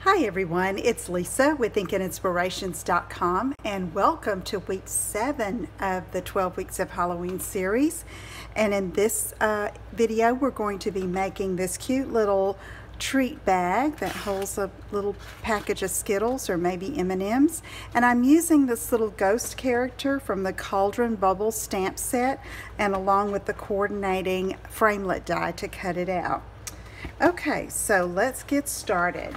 Hi everyone, it's Lisa with ThinkingInspirations.com and welcome to week 7 of the 12 Weeks of Halloween series. And in this video we're going to be making this cute little treat bag that holds a little package of Skittles or maybe M&Ms. And I'm using this little ghost character from the Cauldron Bubble stamp set and along with the coordinating framelit die to cut it out. Okay, so let's get started.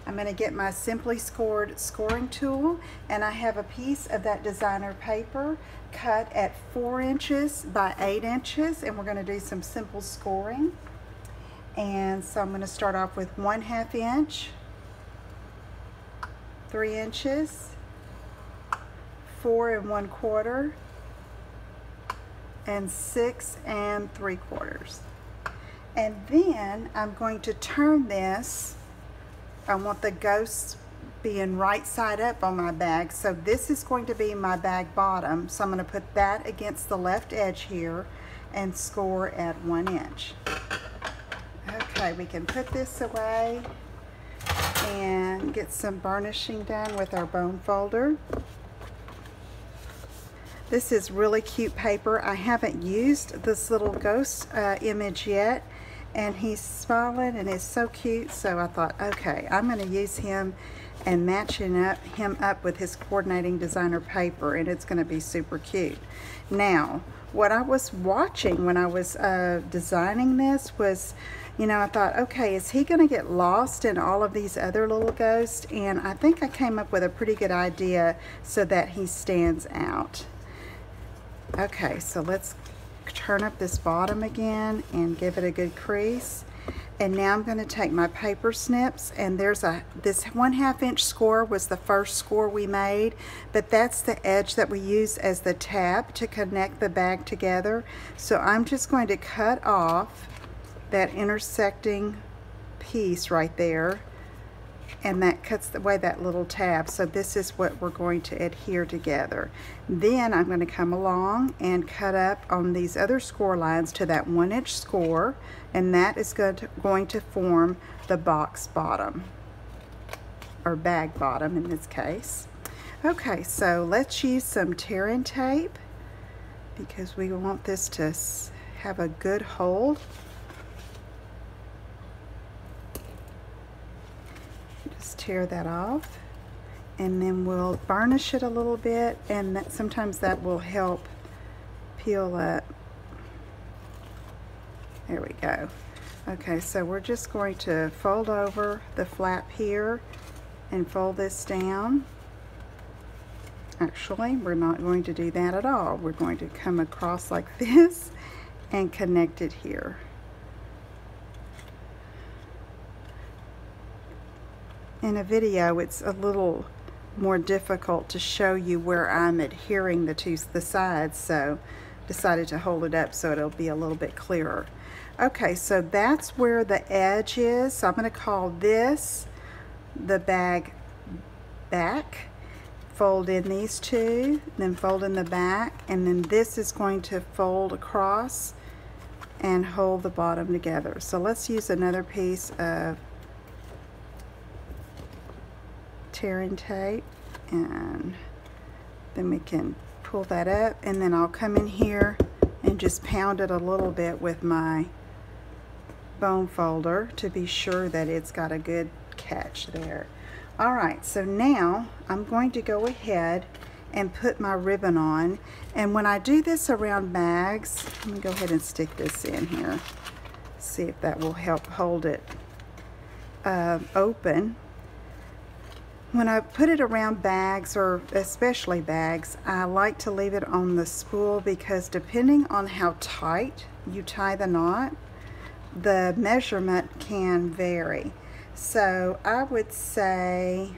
I'm going to get my Simply Scored scoring tool, and I have a piece of that designer paper cut at 4 inches by 8 inches, and we're going to do some simple scoring. And so I'm going to start off with 1/2 inch, 3 inches, 4 1/4, and 6 3/4. And then I'm going to turn this. I want the ghosts being right side up on my bag, so this is going to be my bag bottom, so I'm going to put that against the left edge here and score at 1 inch. Okay, we can put this away and get some burnishing done with our bone folder. This is really cute paper. I haven't used this little ghost image yet, and he's smiling and is so cute, so I thought, okay, I'm going to use him and matching him up with his coordinating designer paper, and it's going to be super cute. Now, what I was watching when I was designing this was, I thought, okay, is he going to get lost in all of these other little ghosts? And I think I came up with a pretty good idea so that he stands out. Okay, so let's turn up this bottom again and give it a good crease. And now I'm going to take my paper snips, and there's this 1/2 inch score was the first score we made, but that's the edge that we use as the tab to connect the bag together. So I'm just going to cut off that intersecting piece right there, and that cuts away that little tab. So this is what we're going to adhere together. Then I'm going to come along and cut up on these other score lines to that 1 inch score, and that is going to form the box bottom, or bag bottom in this case. Okay, so let's use some tear-in tape because we want this to have a good hold. Just tear that off, and then we'll burnish it a little bit, and sometimes that will help peel up. There we go. Okay, so we're just going to fold over the flap here and fold this down. Actually, we're not going to do that at all. We're going to come across like this and connect it here. In a video, it's a little more difficult to show you where I'm adhering the sides, so decided to hold it up so it'll be a little bit clearer. Okay, so that's where the edge is. So I'm going to call this the bag back. Fold in these two, then fold in the back, and then this is going to fold across and hold the bottom together. So let's use another piece of tear-in tape, and then we can pull that up, and then I'll come in here and just pound it a little bit with my bone folder to be sure that it's got a good catch there. Alright, so now I'm going to go ahead and put my ribbon on, and when I do this around bags, let me go ahead and stick this in here, see if that will help hold it open. When I put it around bags, or especially bags, I like to leave it on the spool because depending on how tight you tie the knot, the measurement can vary. So I would say,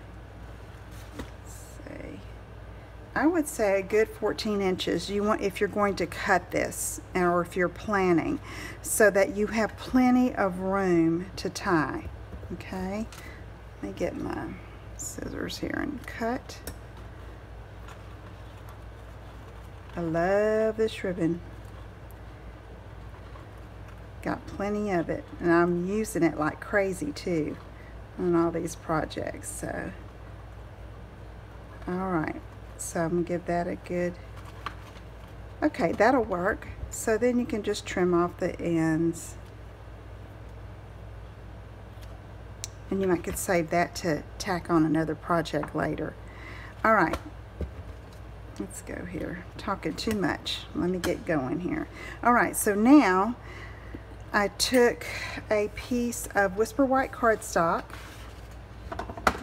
a good 14 inches you want if you're going to cut this, or if you're planning, so that you have plenty of room to tie. Okay, let me get my scissors here and cut. I love this ribbon. Got plenty of it, and I'm using it like crazy too. on all these projects. So, all right, so I'm gonna give that a good, okay, that'll work. So then you can just trim off the ends. And you might could save that to tack on another project later. All right, let's go here. Talking too much. Let me get going here. All right, so now I took a piece of Whisper White cardstock,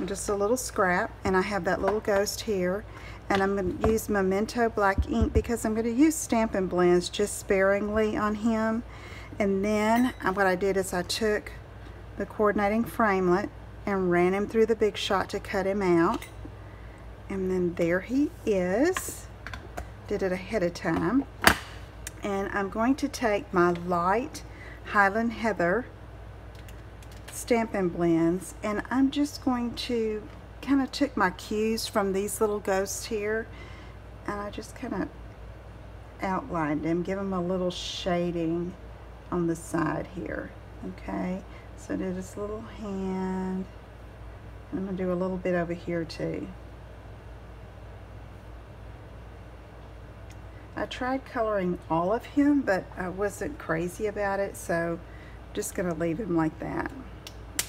just a little scrap, and I have that little ghost here. And I'm going to use Memento black ink because I'm going to use Stampin' Blends just sparingly on him. And then what I did is I took the coordinating framelit and ran him through the Big Shot to cut him out. And then there he is. Did it ahead of time. And I'm going to take my light Highland Heather Stampin' Blends, and I'm just going to kind of took my cues from these little ghosts here, and I just kind of outlined them, give them a little shading on the side here. Okay, so I did this little hand, and I'm going to do a little bit over here too. I tried coloring all of him, but I wasn't crazy about it, so I'm just going to leave him like that.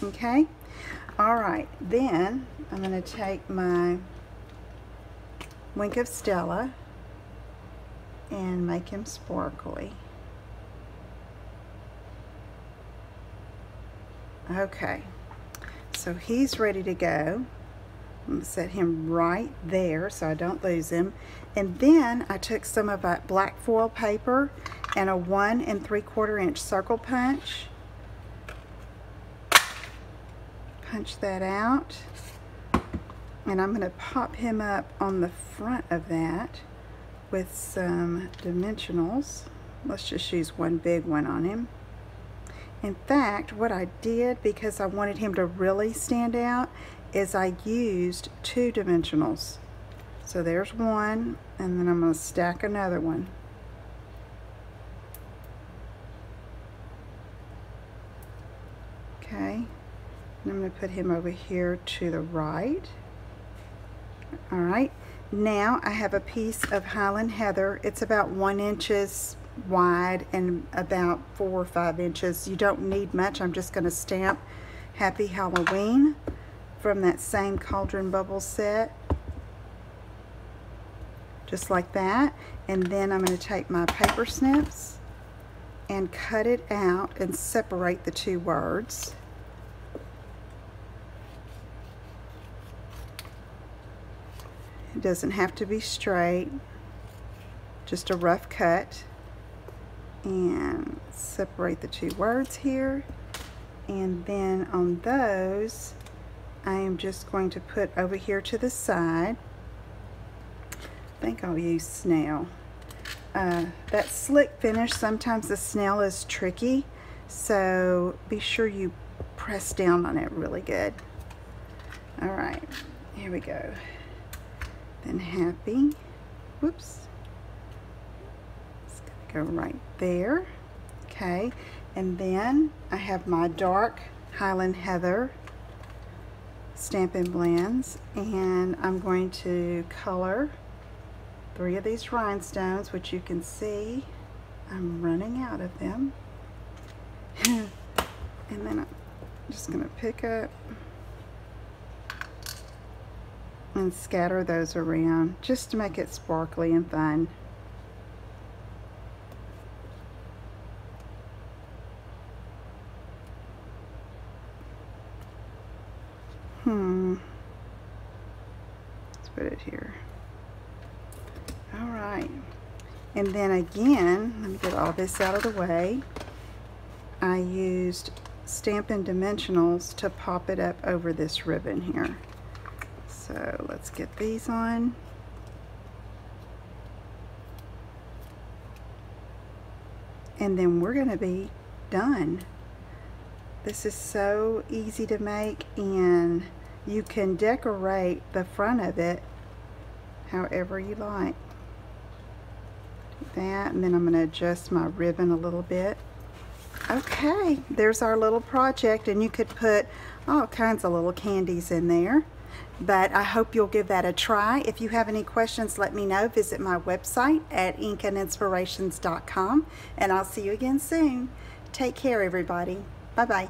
Okay, all right, then I'm going to take my Wink of Stella and make him sparkly. Okay, so he's ready to go. I'm going to set him right there so I don't lose him. And then I took some of that black foil paper and a 1 3/4 inch circle punch. Punch that out. And I'm going to pop him up on the front of that with some dimensionals. Let's just use one big one on him. In fact, what I did, because I wanted him to really stand out, is I used 2 dimensionals. So there's one, and then I'm going to stack another one. Okay, and I'm going to put him over here to the right. All right, now I have a piece of Highland Heather. It's about 1 inch wide and about 4 or 5 inches. You don't need much. I'm just going to stamp Happy Halloween from that same Cauldron Bubble set, just like that. And then I'm going to take my paper snips and cut it out and separate the 2 words. It doesn't have to be straight, just a rough cut. And separate the 2 words here. And then on those, I am just going to put over here to the side. I think I'll use snail. That slick finish, sometimes the snail is tricky, so be sure you press down on it really good. All right, here we go. Then Happy, whoops, it's gonna go right there. Okay, and then I have my dark Highland Heather Stampin' Blends, and I'm going to color 3 of these rhinestones, which you can see I'm running out of them. And then I'm just going to pick up and scatter those around just to make it sparkly and fun. Let's put it here. All right, and then again, let me get all this out of the way. I used Stampin' Dimensionals to pop it up over this ribbon here. So let's get these on. And then we're going to be done. This is so easy to make, and you can decorate the front of it however you like. That, and then I'm going to adjust my ribbon a little bit. Okay, there's our little project, and you could put all kinds of little candies in there. But I hope you'll give that a try. If you have any questions, let me know. Visit my website at inkandinspirations.com, and I'll see you again soon. Take care, everybody. Bye-bye.